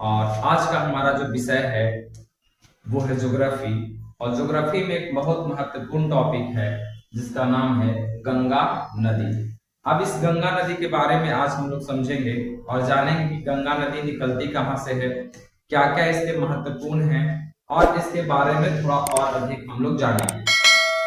और आज का हमारा जो विषय है वो है ज्योग्राफी। और ज्योग्राफी में एक बहुत महत्वपूर्ण टॉपिक है जिसका नाम है गंगा नदी। अब इस गंगा नदी के बारे में आज हम लोग समझेंगे और जानेंगे कि गंगा नदी निकलती कहाँ से है, क्या क्या इसके महत्वपूर्ण है और इसके बारे में थोड़ा और अधिक हम लोग जानेंगे।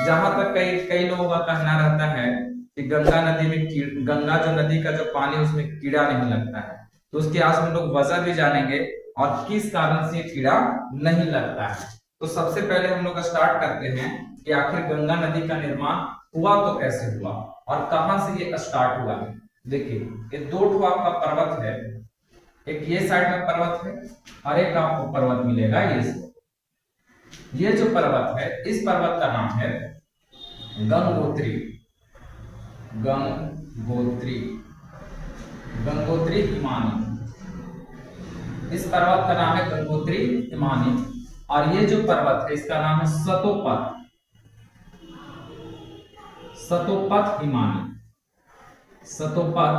जहां तक कई कई लोगों का कहना रहता है कि गंगा नदी में गंगा जो नदी का जो पानी उसमें कीड़ा नहीं लगता है, तो उसके आज हम लोग वजह भी जानेंगे और किस कारण से कीड़ा नहीं लगता है। तो सबसे पहले हम लोग स्टार्ट करते हैं कि आखिर गंगा नदी का निर्माण हुआ तो कैसे हुआ और कहां से ये स्टार्ट हुआ है। देखिए, ये दो ठो आपका पर्वत है, एक ये साइड में पर्वत है और एक आपको पर्वत मिलेगा ये जो पर्वत है इस पर्वत का नाम है गंगोत्री। गंगोत्री गंगोत्री हिमानी, इस पर्वत का नाम है गंगोत्री हिमानी। और ये जो पर्वत है इसका नाम है सतोपथ। सतोपथ हिमानी, सतोपथ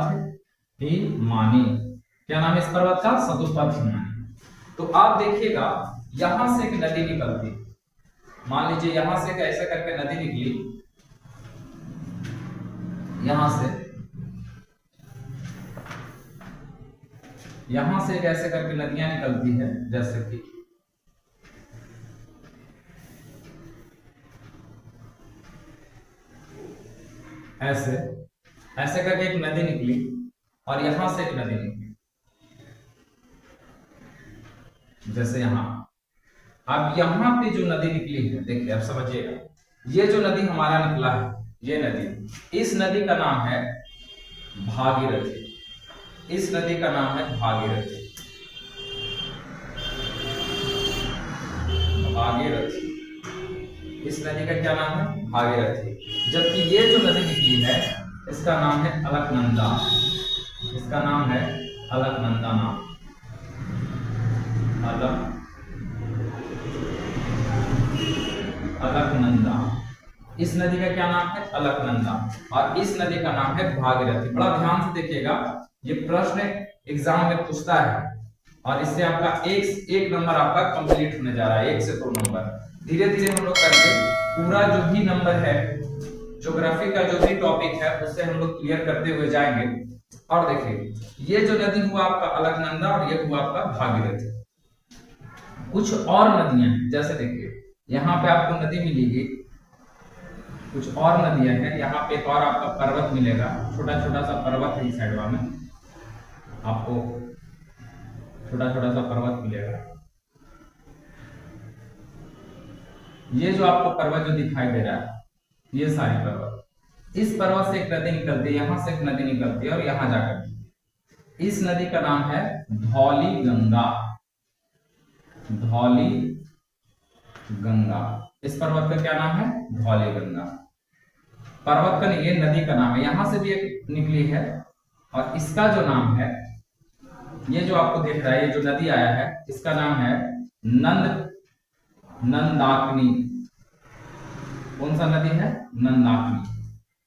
हिमानी, क्या नाम है इस पर्वत का? सतोपथ हिमानी। तो आप देखिएगा यहां से एक नदी निकलती, मान लीजिए यहां से ऐसे करके नदी निकली, यहां से ऐसे करके नदियां निकलती है, जैसे कि ऐसे ऐसे करके एक नदी निकली और यहां से एक नदी निकली, जैसे यहां। अब यहां पे जो नदी निकली है, देखिए आप समझिएगा, ये जो नदी हमारा निकला है, ये नदी, इस नदी का नाम है भागीरथी। इस नदी का नाम है भागीरथी। भागीरथी, इस नदी का क्या नाम है? भागीरथी। जबकि ये जो नदी निकली है इसका नाम है अलकनंदा। इसका नाम है अलकनंदा नाम, अलकनंदा। इस नदी का क्या नाम है? अलकनंदा। और इस नदी का नाम है भागीरथी। बड़ा ध्यान से देखिएगा, ये प्रश्न एग्जाम में पूछता है और इससे आपका एक नंबर आपका कंप्लीट होने जा रहा है, 1 से 2 नंबर। धीरे धीरे हम लोग करके पूरा जो भी नंबर है, ज्योग्राफी का जो भी टॉपिक है उससे हम लोग क्लियर करते हुए जाएंगे। और देखिए, ये जो नदी हुआ आपका अलकनंदा और ये हुआ आपका भागीरथी। कुछ और नदियां हैं, जैसे देखिए यहाँ पे आपको नदी मिलेगी, कुछ और नदियां हैं, यहाँ पे एक और आपका पर्वत मिलेगा, छोटा छोटा सा पर्वत है इस साइड में, आपको छोटा छोटा सा पर्वत मिलेगा। ये जो आपको पर्वत जो दिखाई दे रहा है, ये सारे पर्वत, इस पर्वत से एक नदी निकलती है, यहां से एक नदी निकलती है और यहां जाकर इस नदी का नाम है धौली गंगा। धौली गंगा, इस पर्वत का क्या नाम है? धौली गंगा। पर्वत का नहीं, ये नदी का नाम है, यहां से भी एक निकली है और इसका जो नाम है, ये जो आपको दिख रहा है, ये जो नदी आया है इसका नाम है नंदाकिनी। कौन सा नदी है? नंदाकिनी।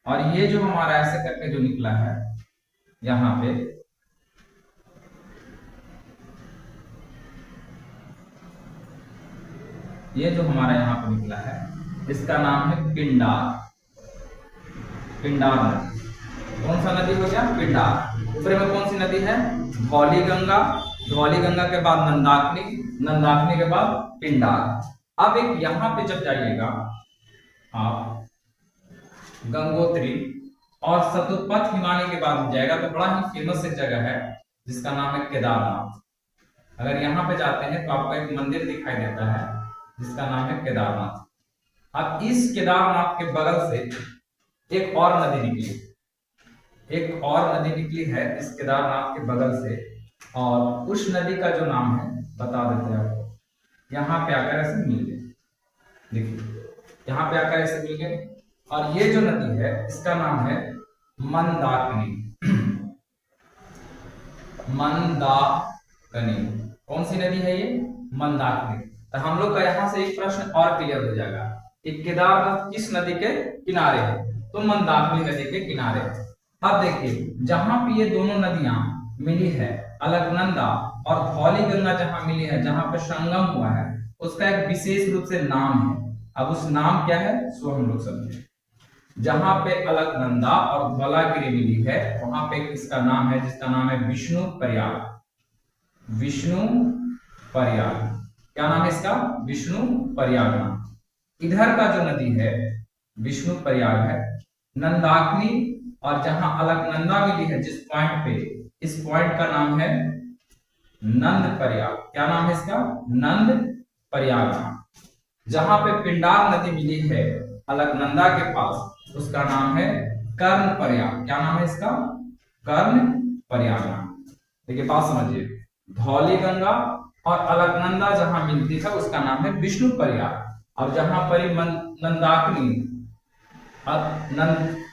और ये जो हमारा ऐसे करके जो निकला है यहां पे, ये जो हमारा यहां पे निकला है इसका नाम है पिंडार। पिंडार नदी। कौन सा नदी हो गया? पिंडार। ऊपर में कौन सी नदी है? धौली गंगा। धौली गंगा के बाद नंदाकिनी, नंदाकिनी के बाद पिंडार। अब एक यहां पे जब जाइएगा आप गंगोत्री और सतोपथ हिमानी के बाद जाएगा तो बड़ा ही फेमस एक जगह है जिसका नाम है केदारनाथ। अगर यहाँ पे जाते हैं तो आपको एक मंदिर दिखाई देता है जिसका नाम है केदारनाथ। अब इस केदारनाथ के बगल से एक और नदी निकली, एक और नदी निकली है इस केदारनाथ के बगल से, और उस नदी का जो नाम है बता देते हैं आपको। यहाँ पे आकर ऐसे मिल गए, देखिए यहाँ पे आकर ऐसे मिल गए, और ये जो नदी है इसका नाम है मंदाकिनी। मंदाकिनी, कौन सी नदी है ये? मंदाकिनी। तो हम लोग का यहाँ से एक प्रश्न और क्लियर हो जाएगा कि केदारनाथ किस नदी के किनारे है? तो मंदाकिनी नदी के किनारे। अब देखिए, जहां पे ये दोनों नदियां मिली है अलकनंदा और धौली गंगा जहां मिली है, जहां पे संगम हुआ है, उसका एक विशेष रूप से नाम है। अब उस नाम क्या है सो हम लोग समझे। जहां पे अलकनंदा और धौलागिरी मिली है वहां पे इसका नाम है, जिसका नाम है विष्णु प्रयाग। विष्णु प्रयाग क्या नाम है इसका? विष्णु प्रयाग नाम। इधर का जो नदी है विष्णु प्रयाग है, नंदाकिनी, और जहां अलकनंदा मिली है जिस पॉइंट पे, इस पॉइंट का नाम है नंद प्रयाग। क्या नाम है इसका? नंद प्रयाग नाम। जहां पे पिंडार नदी मिली है अलकनंदा के पास, उसका नाम है कर्ण प्रयाग। क्या नाम है इसका? कर्ण प्रयाग नाम। देखिए बात समझिए, धौली गंगा और अलकनंदा जहां मिलती है उसका नाम है विष्णु प्रयाग, और जहां पर नंदाकिनी,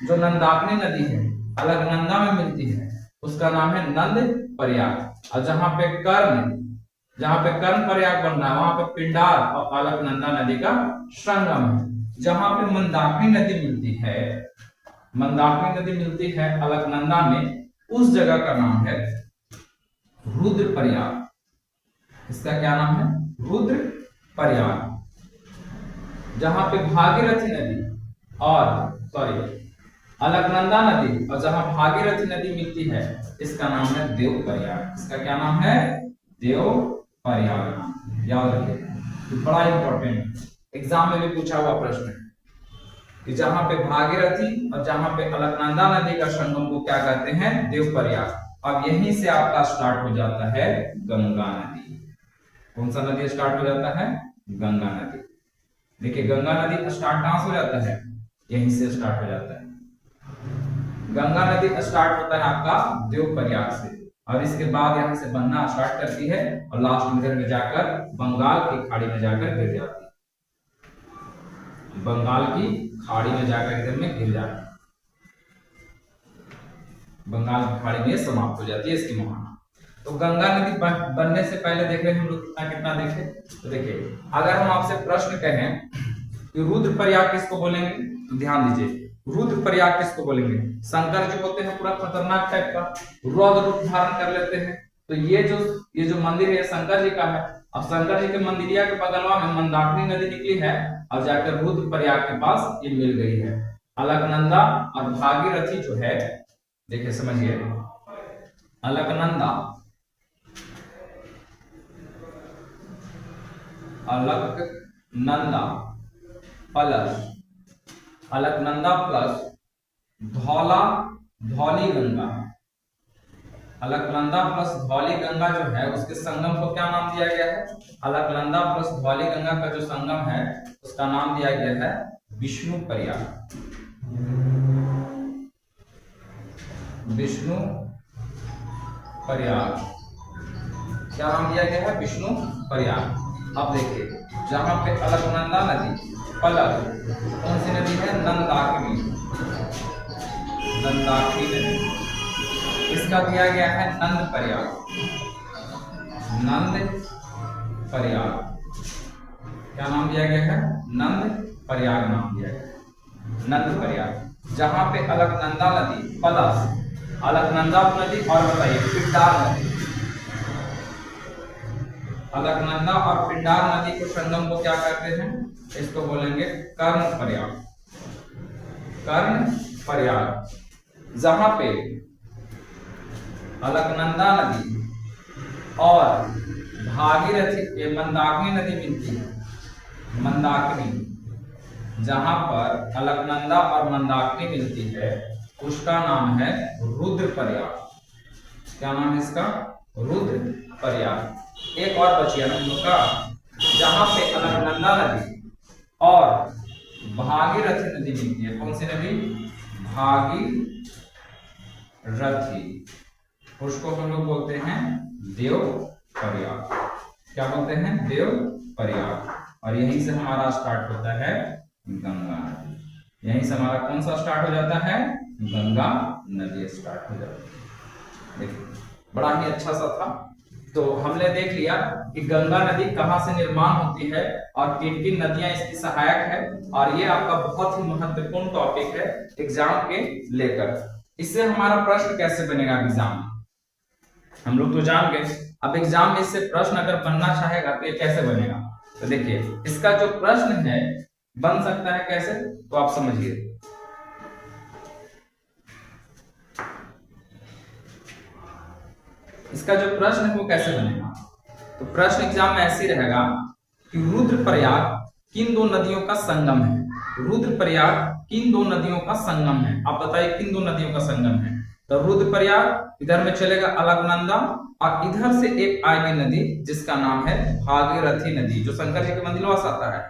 जो नंदाकिनी नदी है अलकनंदा में मिलती है उसका नाम है नंद प्रयाग। और जहां पे कर्ण प्रयाग बन रहा है वहां पे पिंडार और अलकनंदा नदी का संगम है। जहां पे मंदाकिनी नदी मिलती है अलकनंदा में, उस जगह का नाम है रुद्र प्रयाग। इसका क्या नाम है? रुद्र प्रयाग। जहां पे भागीरथी नदी और अलकनंदा नदी और जहां भागीरथी नदी मिलती है इसका नाम है देव प्रयाग। इसका क्या नाम है? देव प्रयाग नाम। याद रखिए, तो बड़ा इंपॉर्टेंट एग्जाम में भी पूछा हुआ प्रश्न है कि जहां पे भागीरथी और जहां पे अलकनंदा नदी का संगम को क्या कहते हैं? देव प्रयाग। अब यहीं से आपका स्टार्ट हो जाता है गंगा नदी। कौन सा नदी स्टार्ट हो जाता है? गंगा नदी। देखिए गंगा नदी स्टार्ट कहां से हो जाता है? यहीं से स्टार्ट हो जाता है। गंगा नदी स्टार्ट होता है आपका देव प्रयाग से, और इसके बाद यहां से बनना स्टार्ट करती है और लास्ट में इधर में जाकर बंगाल की खाड़ी में जाकर गिर जाती है। बंगाल की खाड़ी में जाकर इधर में गिर जाती है, बंगाल की खाड़ी में समाप्त हो जाती है इसकी मुहाना। तो गंगा नदी बनने से पहले देख रहे हैं हम लोग कितना देखे। तो देखिए अगर हम आपसे प्रश्न कहें कि रुद्र प्रयाग किसको बोलेंगे, तो ध्यान दीजिए, रुद्र प्रयाग किसको बोलेंगे? शंकर जी होते हैं पूरा खतरनाक टाइप का, रौद्र रूप धारण कर लेते हैं। तो ये जो मंदिर है शंकर जी का है। अब शंकर जी के मंदिरिया के बगलवा में मंदाकिनी नदी निकली है और जाकर रुद्र प्रयाग के पास ये मिल गई है। अलकनंदा और भागीरथी जो है, देखिए समझिए, अलकनंदा प्लस धौली गंगा, अलकनंदा प्लस धौली गंगा जो है उसके संगम को क्या नाम दिया गया है? अलकनंदा प्लस धौली गंगा का जो संगम है उसका नाम दिया गया है विष्णु प्रयाग। विष्णु प्रयाग क्या नाम दिया गया है? विष्णु प्रयाग। अब देखिए जहां पे अलकनंदा नदी प्लस कौन सी नदी है? नंदाकिनी नदी, इसका दिया गया है नंद प्रयाग। क्या नाम दिया गया है? नंद प्रयाग नाम दिया गया, नंद प्रयाग। जहां पे अलकनंदा नदी प्लस अलकनंदा नदी और बताइए पिंडार नदी, अलकनंदा और पिंडार नदी के संगम को क्या कहते हैं? इसको बोलेंगे कर्ण प्रयाग। कर्ण प्रयाग। जहां पे अलकनंदा नदी और भागीरथी मंदाकिनी नदी मिलती है, मंदाकिनी जहां पर अलकनंदा और मंदाकिनी मिलती है उसका नाम है रुद्र प्रयाग। क्या नाम है इसका? रुद्र प्रयाग। एक और बचिया ना हम लोग का, जहां पे अलकनंदा नदी और भागीरथी नदी मिलती है। कौन सी नदी? भागीरथी, उसको हम लोग बोलते हैं देव प्रयाग। क्या बोलते हैं? देव प्रयाग। और यहीं से हमारा स्टार्ट होता है गंगा नदी। यहीं से हमारा कौन सा स्टार्ट हो जाता है? गंगा नदी स्टार्ट हो जाती है। देखिए बड़ा ही अच्छा सा था। तो हमने देख लिया कि गंगा नदी कहाँ से निर्माण होती है और किन किन नदियां इसकी सहायक है, और ये आपका बहुत ही महत्वपूर्ण टॉपिक है एग्जाम के लेकर। इससे हमारा प्रश्न कैसे बनेगा एग्जाम? हम लोग तो जान गए। अब एग्जाम में इससे प्रश्न अगर बनना चाहेगा तो ये कैसे बनेगा, तो देखिए इसका जो प्रश्न है बन सकता है कैसे, तो आप समझिए। इसका जो प्रश्न है वो कैसे बनेगा, तो प्रश्न एग्जाम में ऐसे रहेगा कि रुद्रप्रयाग किन दो नदियों का संगम है। रुद्रप्रयाग किन दो नदियों का संगम है, आप बताइए किन दो नदियों का संगम है। तो रुद्रप्रयाग इधर में चलेगा अलकनंदा, और इधर से एक आएगी नदी जिसका नाम है भागीरथी नदी, जो शंकर जी के मंदिर से आता है,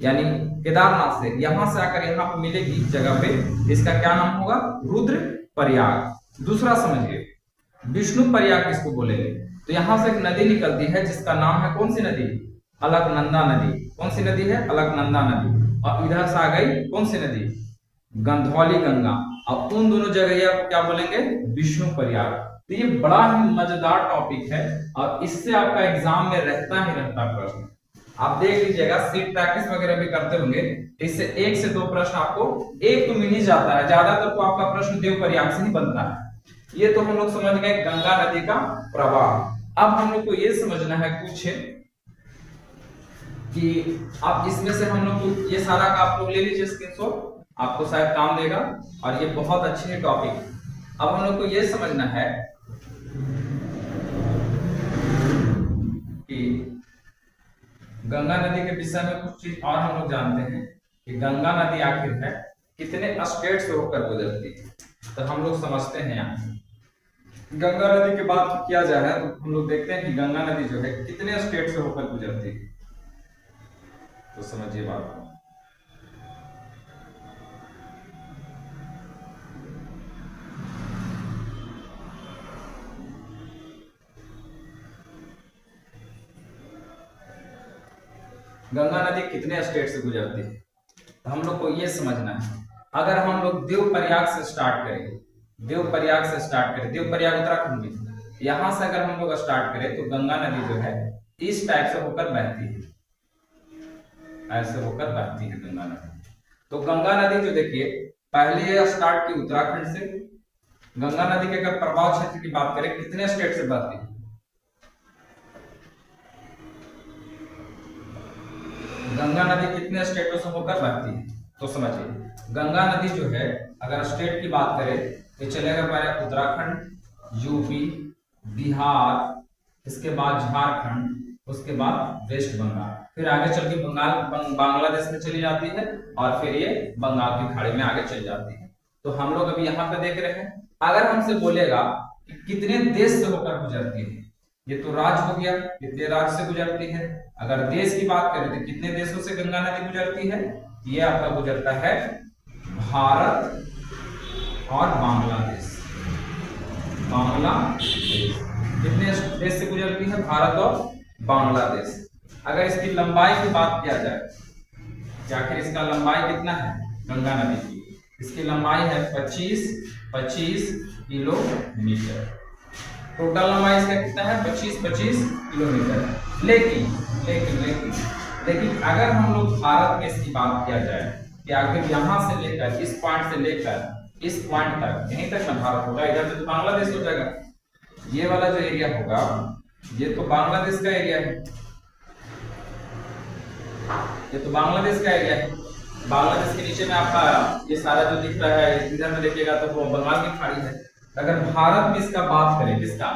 यानी केदारनाथ से यहां से आकर यहाँ पर मिलेगी जगह पे, इसका क्या नाम होगा, रुद्रप्रयाग। दूसरा समझिए विष्णु प्रयाग किसको बोलेंगे, तो यहां से एक नदी निकलती है जिसका नाम है कौन सी नदी, अलकनंदा नदी। कौन सी नदी है, अलकनंदा नदी। और इधर से आ गई कौन सी नदी, गंधौली गंगा। अब उन दोनों जगह को क्या बोलेंगे, विष्णु प्रयाग। तो ये बड़ा ही मजेदार टॉपिक है और इससे आपका एग्जाम में रहता ही रहता प्रश्न। आप देख लीजिएगा, सीट प्रैक्टिस वगैरह भी करते होंगे, इससे 1 से 2 प्रश्न आपको एक तो मिल ही जाता है, ज्यादातर तो आपका प्रश्न देव प्रयाग से ही बनता है। ये तो हम लोग समझ गए गंगा नदी का प्रवाह। अब हम लोग को ये समझना है कुछ कि आप इसमें से हम लोग को ये सारा का आप लोग ले लीजिए स्क्रीनशॉट, आपको शायद काम देगा और ये बहुत अच्छे है टॉपिक। अब हम लोग को ये समझना है कि गंगा नदी के विषय में कुछ चीज और हम लोग जानते हैं कि गंगा नदी आखिर है कितने स्टेट से होकर गुजरती है, तो हम लोग समझते हैं यहाँ गंगा नदी के बात किया जाए तो हम लोग देखते हैं कि गंगा नदी जो है कितने स्टेट से होकर गुजरती है, तो समझिए बात को। गंगा नदी कितने स्टेट से गुजरती है, तो हम लोग को ये समझना है। अगर हम लोग देवप्रयाग से स्टार्ट करें, देवप्रयाग से स्टार्ट करें, देवप्रयाग उत्तराखंड में, यहां से अगर हम लोग स्टार्ट करें तो गंगा नदी जो है इस टाइप से होकर बहती है, ऐसे होकर बहती है गंगा नदी। तो गंगा नदी जो देखिए पहले स्टार्ट की उत्तराखंड से। गंगा नदी के अगर प्रभाव क्षेत्र की बात करें कितने स्टेट से बहती है, गंगा नदी कितने स्टेटों से होकर बहती है, तो समझिए गंगा नदी जो है अगर स्टेट की बात करें तो चलेगा पहले उत्तराखंड, यूपी, बिहार, इसके बाद झारखंड, उसके बाद वेस्ट बंगाल, फिर आगे चल के बांग्लादेश में चली जाती है और फिर ये बंगाल की खाड़ी में आगे चली जाती है। तो हम लोग अभी यहाँ पे देख रहे हैं, अगर हमसे बोलेगा कि कितने देश से होकर गुजरती है, ये तो राज्य हो गया, कितने राज्य से गुजरती है। अगर देश की बात करें तो कितने देशों से गंगा नदी गुजरती है, ये आपका गुजरता है भारत और बांग्लादेश। बांग्लादेश कितने देश से गुजरती है, भारत और बांग्लादेश। अगर इसकी लंबाई की बात किया जाए कि आखिर इसका लंबाई कितना है गंगा नदी की, इसकी लंबाई है 25 किलोमीटर। टोटल लंबाई इसका कितना है, 25 किलोमीटर। लेकिन अगर हम लोग भारत में इसकी बात किया जाए कि आखिर यहाँ से लेकर इस पॉइंट से लेकर इस पॉइंट तक, यहीं तक ना भारत होगा, इधर से तो बांग्लादेश हो जाएगा। ये वाला जो एरिया होगा ये तो बांग्लादेश का एरिया है, ये तो बांग्लादेश का एरिया है। बांग्लादेश के नीचे में आपका ये सारा जो दिख रहा है, इधर में देखिएगा तो वो बंगाल की खाड़ी है। अगर भारत में इसका बात करें, किसका,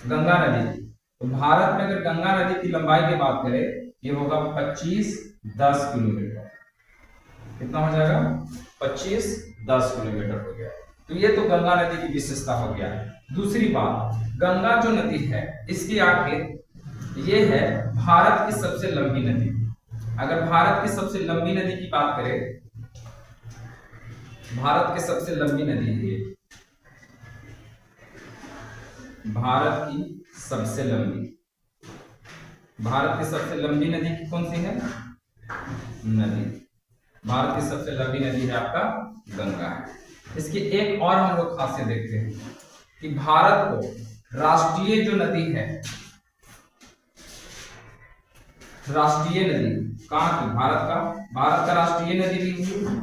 गंगा नदी, तो भारत में अगर गंगा नदी की लंबाई की बात करें ये होगा 25-10 किलोमीटर। कितना हो जाएगा, 25-10 किलोमीटर हो गया। तो ये तो गंगा नदी की विशेषता हो गया। दूसरी बात, गंगा जो नदी है इसकी आखिर ये है भारत की सबसे लंबी नदी। अगर भारत की सबसे लंबी नदी की बात करें, भारत की सबसे लंबी नदी है, भारत की सबसे लंबी, भारत की सबसे लंबी नदी की कौन सी है, नदी, भारत की सबसे लंबी नदी है आपका गंगा है। इसकी एक और हम लोग खासियत देखते हैं कि भारत को राष्ट्रीय जो नदी है, राष्ट्रीय नदी कहाँ की, भारत का राष्ट्रीय नदी भी है।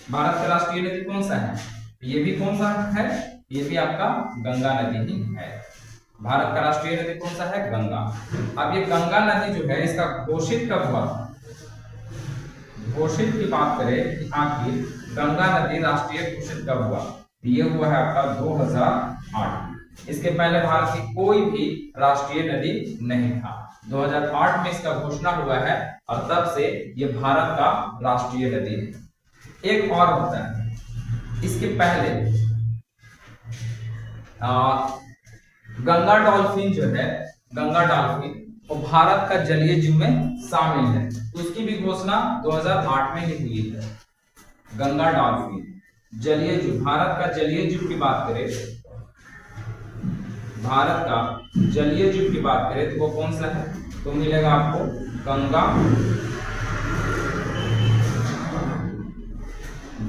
भारत का राष्ट्रीय नदी कौन सा है, ये भी कौन सा है, ये भी आपका गंगा नदी ही है। भारत का राष्ट्रीय नदी कौन सा है? गंगा। अब ये गंगा नदी जो है इसका घोषित कब हुआ? घोषित की बात करें कि आखिर गंगा नदी राष्ट्रीय घोषित कब हुआ? ये हुआ है आपका 2008। इसके पहले भारत की कोई भी राष्ट्रीय नदी नहीं था। 2008 में इसका घोषणा हुआ है और तब से ये भारत का राष्ट्रीय नदी है। एक और होता है, इसके पहले गंगा डॉल्फिन जो है, गंगा डॉल्फिन वो भारत का जलीय जीव में शामिल है, तो उसकी भी घोषणा 2008 में ही हुई है। गंगा डॉल्फिन जलीय जीव, भारत का जलीय जीव की बात करें, भारत का जलीय जीव की बात करें तो वो कौन सा है? तो मिलेगा आपको गंगा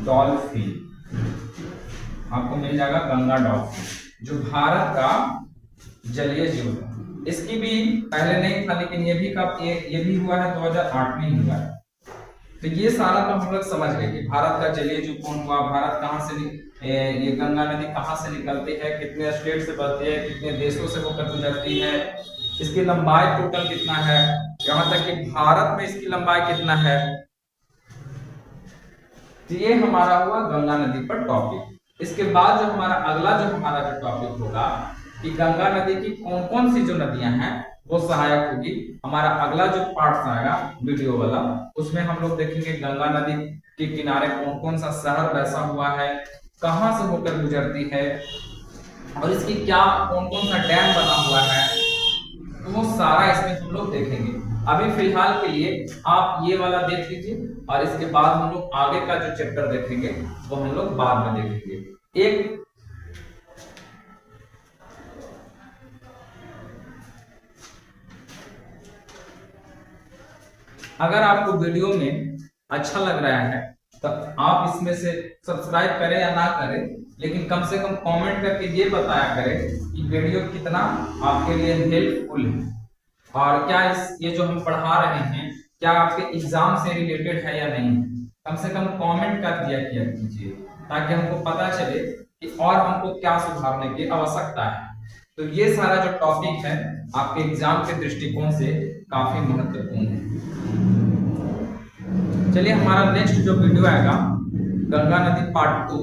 डॉल्फिन, आपको मिल जाएगा गंगा डॉल्फिन जो भारत का जलीय जीव है। इसकी भी पहले नहीं था, लेकिन ये भी कब ये भी हुआ है 2008 में ही हुआ है। तो ये सारा तो हम लोग समझ गए कि भारत का जलीय जीव कौन हुआ, भारत कहाँ से ये गंगा नदी कहाँ से निकलती है, कितने स्टेट से बहती है, कितने देशों से होकर गुजरती है, इसकी लंबाई टोटल कितना है, यहाँ तक कि भारत में इसकी लंबाई कितना है। तो ये हमारा हुआ गंगा नदी पर टॉपिक। इसके बाद जो हमारा अगला जो टॉपिक होगा कि गंगा नदी की कौन कौन सी जो नदियां हैं वो सहायक होगी। हमारा अगला जो पार्ट आएगा वीडियो वाला, उसमें हम लोग देखेंगे गंगा नदी के किनारे कौन कौन सा शहर बसा हुआ है, कहां से होकर गुजरती है और इसकी क्या कौन कौन सा डैम बना हुआ है, तो वो सारा इसमें हम लोग देखेंगे। अभी फिलहाल के लिए आप ये वाला देख लीजिए और इसके बाद हम लोग आगे का जो चैप्टर देखेंगे वो हम लोग बाद में देखेंगे। एक अगर आपको वीडियो में अच्छा लग रहा है तो आप इसमें से सब्सक्राइब करें या ना करें, लेकिन कम से कम कमेंट करके ये बताया करें कि वीडियो कितना आपके लिए हेल्पफुल है और क्या ये जो हम पढ़ा रहे हैं क्या आपके एग्जाम से रिलेटेड है या नहीं। कम से कम कमेंट कर दिया कीजिए ताकि हमको पता चले कि और हमको क्या सुधारने की आवश्यकता है। तो ये सारा जो टॉपिक है आपके एग्जाम के दृष्टिकोण से काफी महत्वपूर्ण है। चलिए हमारा नेक्स्ट जो वीडियो आएगा गंगा नदी पार्ट 2।